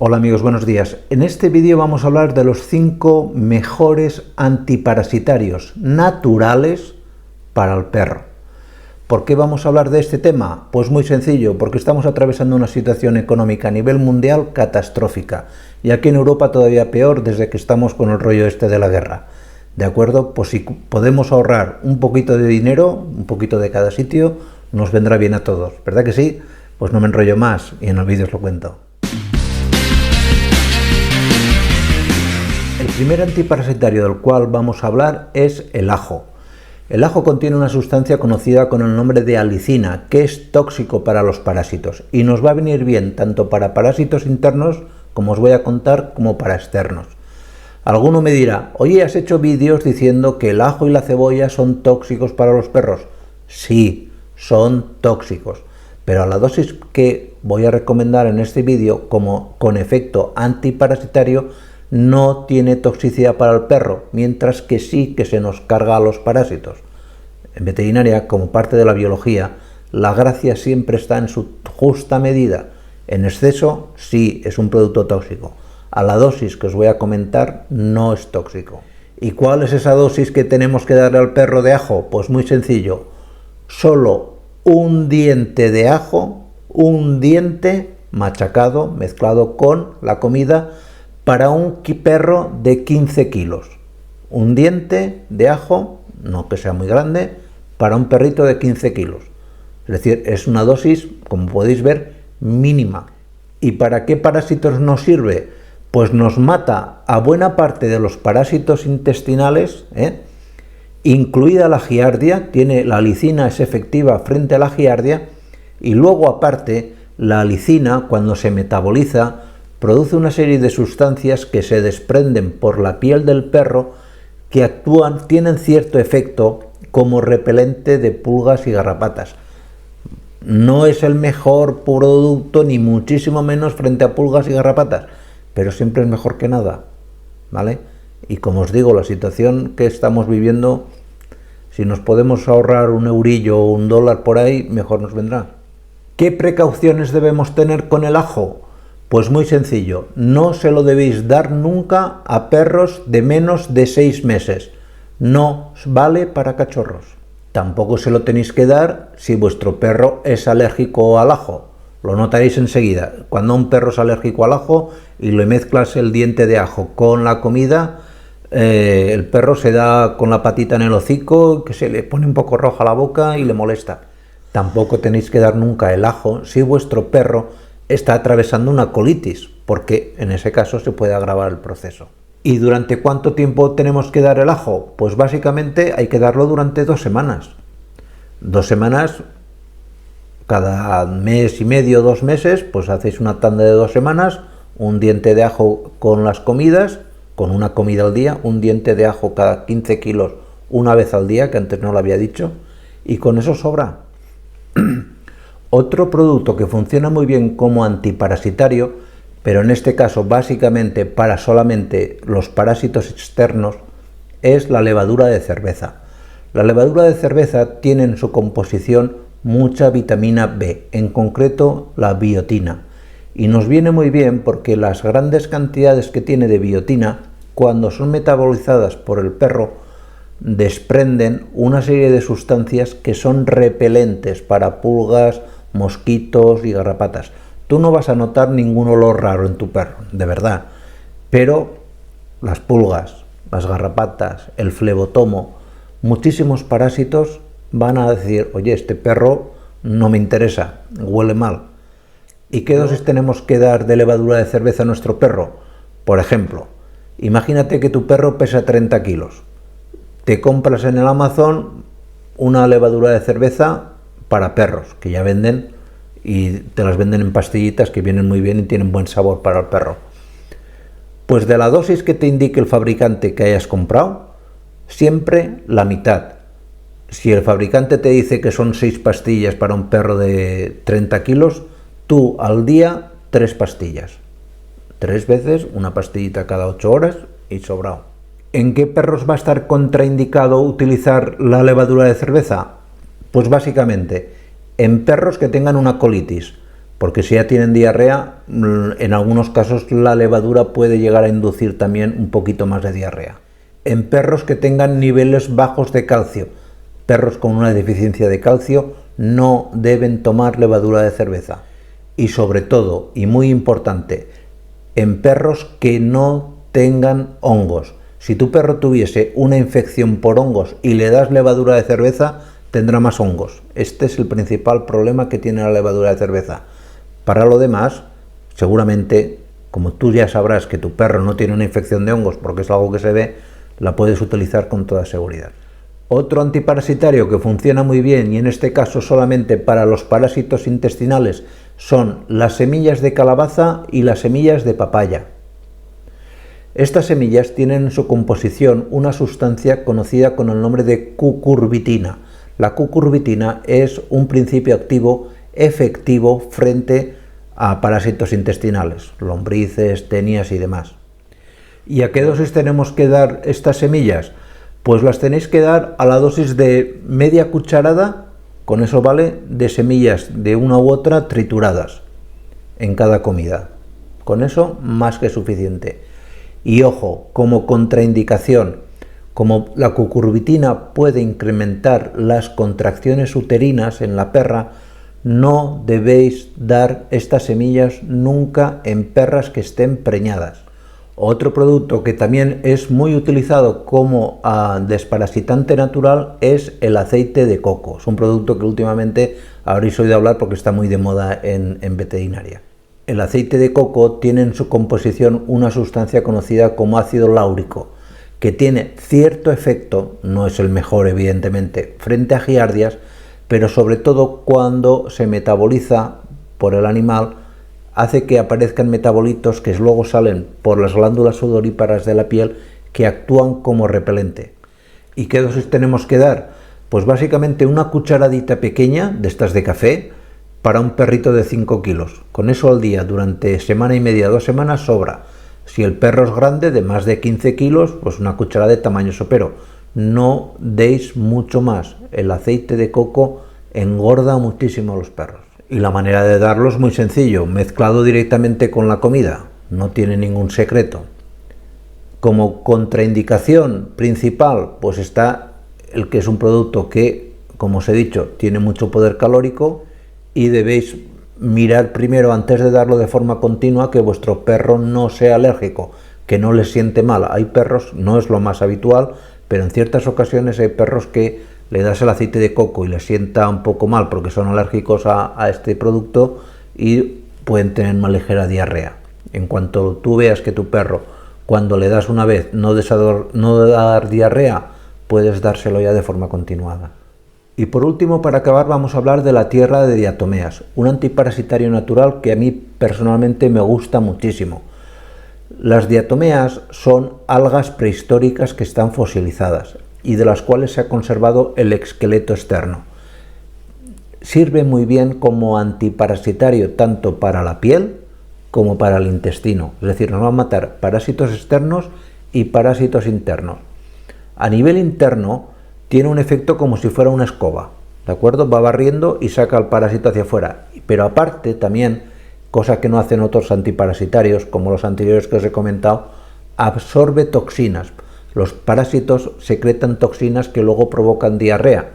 Hola amigos, buenos días. En este vídeo vamos a hablar de los 5 mejores antiparasitarios naturales para el perro. ¿Por qué vamos a hablar de este tema? Pues muy sencillo, porque estamos atravesando una situación económica a nivel mundial catastrófica, y aquí en Europa todavía peor desde que estamos con el rollo este de la guerra. ¿De acuerdo? Pues si podemos ahorrar un poquito de dinero, un poquito de cada sitio, nos vendrá bien a todos. ¿Verdad que sí? Pues no me enrollo más y en el vídeo os lo cuento. El primer antiparasitario del cual vamos a hablar es el ajo. El ajo contiene una sustancia conocida con el nombre de alicina, que es tóxico para los parásitos y nos va a venir bien tanto para parásitos internos, como os voy a contar, como para externos. Alguno me dirá, oye, ¿has hecho vídeos diciendo que el ajo y la cebolla son tóxicos para los perros? Sí, son tóxicos, pero a la dosis que voy a recomendar en este vídeo como con efecto antiparasitario no tiene toxicidad para el perro, mientras que sí que se nos carga a los parásitos. En veterinaria, como parte de la biología, la gracia siempre está en su justa medida. En exceso, sí, es un producto tóxico. A la dosis que os voy a comentar, no es tóxico. ¿Y cuál es esa dosis que tenemos que darle al perro de ajo? Pues muy sencillo. Solo un diente de ajo, un diente machacado, mezclado con la comida, para un perro de 15 kilos. Un diente de ajo, no que sea muy grande, para un perrito de 15 kilos. Es decir, es una dosis, como podéis ver, mínima. ¿Y para qué parásitos nos sirve? Pues nos mata a buena parte de los parásitos intestinales, incluida la giardia. La alicina es efectiva frente a la giardia, y luego aparte la alicina, cuando se metaboliza, produce una serie de sustancias que se desprenden por la piel del perro que tienen cierto efecto como repelente de pulgas y garrapatas. No es el mejor producto, ni muchísimo menos frente a pulgas y garrapatas, pero siempre es mejor que nada, ¿vale? Y como os digo, la situación que estamos viviendo, si nos podemos ahorrar un eurillo o un dólar por ahí, mejor nos vendrá. ¿Qué precauciones debemos tener con el ajo? Pues muy sencillo, no se lo debéis dar nunca a perros de menos de 6 meses. No vale para cachorros. Tampoco se lo tenéis que dar si vuestro perro es alérgico al ajo. Lo notaréis enseguida. Cuando un perro es alérgico al ajo y le mezclas el diente de ajo con la comida, el perro se da con la patita en el hocico, que se le pone un poco roja la boca y le molesta. Tampoco tenéis que dar nunca el ajo si vuestro perro está atravesando una colitis, porque en ese caso se puede agravar el proceso. ¿Y durante cuánto tiempo tenemos que dar el ajo? Pues básicamente hay que darlo durante 2 semanas. 2 semanas, cada mes y medio, 2 meses, pues hacéis una tanda de 2 semanas, un diente de ajo con las comidas, con una comida al día, un diente de ajo cada 15 kilos una vez al día, que antes no lo había dicho, y con eso sobra. Otro producto que funciona muy bien como antiparasitario, pero en este caso básicamente para solamente los parásitos externos, es la levadura de cerveza. La levadura de cerveza tiene en su composición mucha vitamina B, en concreto la biotina. Y nos viene muy bien porque las grandes cantidades que tiene de biotina, cuando son metabolizadas por el perro, desprenden una serie de sustancias que son repelentes para pulgas, mosquitos y garrapatas. Tú no vas a notar ningún olor raro en tu perro, de verdad, pero las pulgas, las garrapatas, el flebotomo, muchísimos parásitos van a decir, oye, este perro no me interesa, huele mal. ¿Y qué dosis tenemos que dar de levadura de cerveza a nuestro perro? Por ejemplo, imagínate que tu perro pesa 30 kilos. Te compras en el Amazon una levadura de cerveza para perros, que ya venden, y te las venden en pastillitas que vienen muy bien y tienen buen sabor para el perro. Pues de la dosis que te indique el fabricante que hayas comprado, siempre la mitad. Si el fabricante te dice que son 6 pastillas para un perro de 30 kilos, tú al día 3 pastillas. 3 veces, una pastillita cada 8 horas y sobrado. ¿En qué perros va a estar contraindicado utilizar la levadura de cerveza? Pues básicamente en perros que tengan una colitis, porque si ya tienen diarrea, en algunos casos la levadura puede llegar a inducir también un poquito más de diarrea. En perros que tengan niveles bajos de calcio, perros con una deficiencia de calcio, no deben tomar levadura de cerveza. Y sobre todo, y muy importante, en perros que no tengan hongos. Si tu perro tuviese una infección por hongos y le das levadura de cerveza, tendrá más hongos. Este es el principal problema que tiene la levadura de cerveza. Para lo demás, seguramente, como tú ya sabrás que tu perro no tiene una infección de hongos, porque es algo que se ve, la puedes utilizar con toda seguridad. Otro antiparasitario que funciona muy bien, y en este caso solamente para los parásitos intestinales, son las semillas de calabaza y las semillas de papaya. Estas semillas tienen en su composición una sustancia conocida con el nombre de cucurbitina. La cucurbitina es un principio activo efectivo frente a parásitos intestinales, lombrices, tenias y demás. ¿Y a qué dosis tenemos que dar estas semillas? Pues las tenéis que dar a la dosis de media cucharada, con eso vale, de semillas de una u otra trituradas en cada comida. Con eso más que suficiente. Y ojo, como contraindicación, como la cucurbitina puede incrementar las contracciones uterinas en la perra, no debéis dar estas semillas nunca en perras que estén preñadas. Otro producto que también es muy utilizado como desparasitante natural es el aceite de coco. Es un producto que últimamente habréis oído hablar porque está muy de moda en veterinaria. El aceite de coco tiene en su composición una sustancia conocida como ácido láurico, que tiene cierto efecto, no es el mejor evidentemente, frente a giardias, pero sobre todo cuando se metaboliza por el animal, hace que aparezcan metabolitos que luego salen por las glándulas sudoríparas de la piel que actúan como repelente. ¿Y qué dosis tenemos que dar? Pues básicamente una cucharadita pequeña de estas de café para un perrito de 5 kilos. Con eso al día durante semana y media, 2 semanas sobra. Si el perro es grande, de más de 15 kilos, pues una cucharada de tamaño sopero. No deis mucho más. El aceite de coco engorda muchísimo a los perros. Y la manera de darlo es muy sencillo, mezclado directamente con la comida, no tiene ningún secreto. Como contraindicación principal, pues está el que es un producto que, como os he dicho, tiene mucho poder calórico y debéis mirar primero, antes de darlo de forma continua, que vuestro perro no sea alérgico, que no le siente mal. Hay perros, no es lo más habitual, pero en ciertas ocasiones hay perros que le das el aceite de coco y les sienta un poco mal porque son alérgicos a este producto y pueden tener una ligera diarrea. En cuanto tú veas que tu perro, cuando le das una vez, no dar diarrea, puedes dárselo ya de forma continuada. Y por último, para acabar, vamos a hablar de la tierra de diatomeas, un antiparasitario natural que a mí personalmente me gusta muchísimo. Las diatomeas son algas prehistóricas que están fosilizadas y de las cuales se ha conservado el esqueleto externo. Sirve muy bien como antiparasitario tanto para la piel como para el intestino, es decir, nos va a matar parásitos externos y parásitos internos. A nivel interno tiene un efecto como si fuera una escoba, ¿de acuerdo? Va barriendo y saca el parásito hacia afuera, pero aparte también, cosa que no hacen otros antiparasitarios como los anteriores que os he comentado, absorbe toxinas. Los parásitos secretan toxinas que luego provocan diarrea.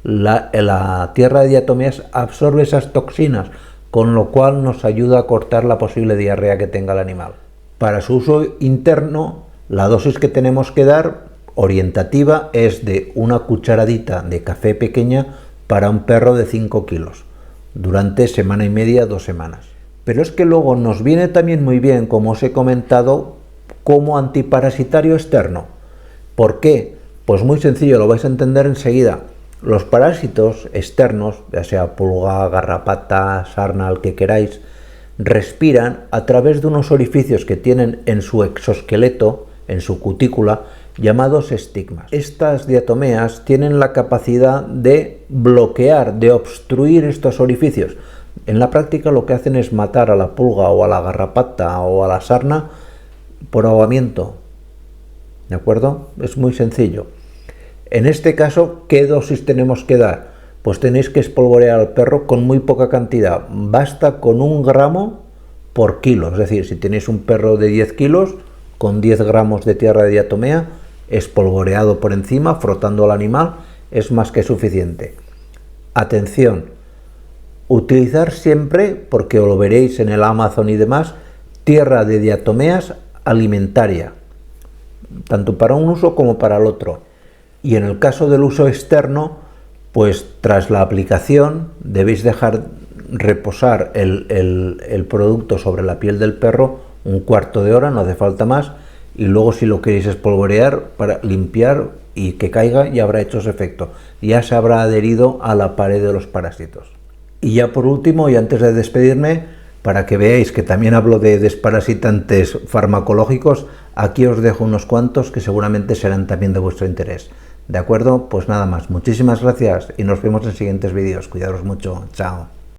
La tierra de diatomeas absorbe esas toxinas, con lo cual nos ayuda a cortar la posible diarrea que tenga el animal. Para su uso interno, la dosis que tenemos que dar, orientativa, es de una cucharadita de café pequeña para un perro de 5 kilos, durante semana y media, 2 semanas. Pero es que luego nos viene también muy bien, como os he comentado, como antiparasitario externo. ¿Por qué? Pues muy sencillo, lo vais a entender enseguida. Los parásitos externos, ya sea pulga, garrapata, sarna, el que queráis, respiran a través de unos orificios que tienen en su exoesqueleto, en su cutícula, llamados estigmas. Estas diatomeas tienen la capacidad de bloquear, de obstruir estos orificios. En la práctica lo que hacen es matar a la pulga o a la garrapata o a la sarna por ahogamiento, ¿de acuerdo? Es muy sencillo. En este caso, ¿qué dosis tenemos que dar? pues tenéis que espolvorear al perro con muy poca cantidad. Basta con 1 gramo por kilo. Es decir, si tenéis un perro de 10 kilos, con 10 gramos de tierra de diatomea, espolvoreado por encima, frotando al animal, es más que suficiente. Atención, utilizar siempre, porque lo veréis en el Amazon y demás, tierra de diatomeas alimentaria, tanto para un uso como para el otro. Y en el caso del uso externo, pues tras la aplicación debéis dejar reposar el producto sobre la piel del perro 1/4 de hora, no hace falta más, y luego si lo queréis espolvorear para limpiar y que caiga, ya habrá hecho ese efecto, ya se habrá adherido a la pared de los parásitos. Y ya por último, y antes de despedirme, para que veáis que también hablo de desparasitantes farmacológicos, aquí os dejo unos cuantos que seguramente serán también de vuestro interés. ¿De acuerdo? Pues nada más, muchísimas gracias y nos vemos en siguientes vídeos. Cuidaros mucho, chao.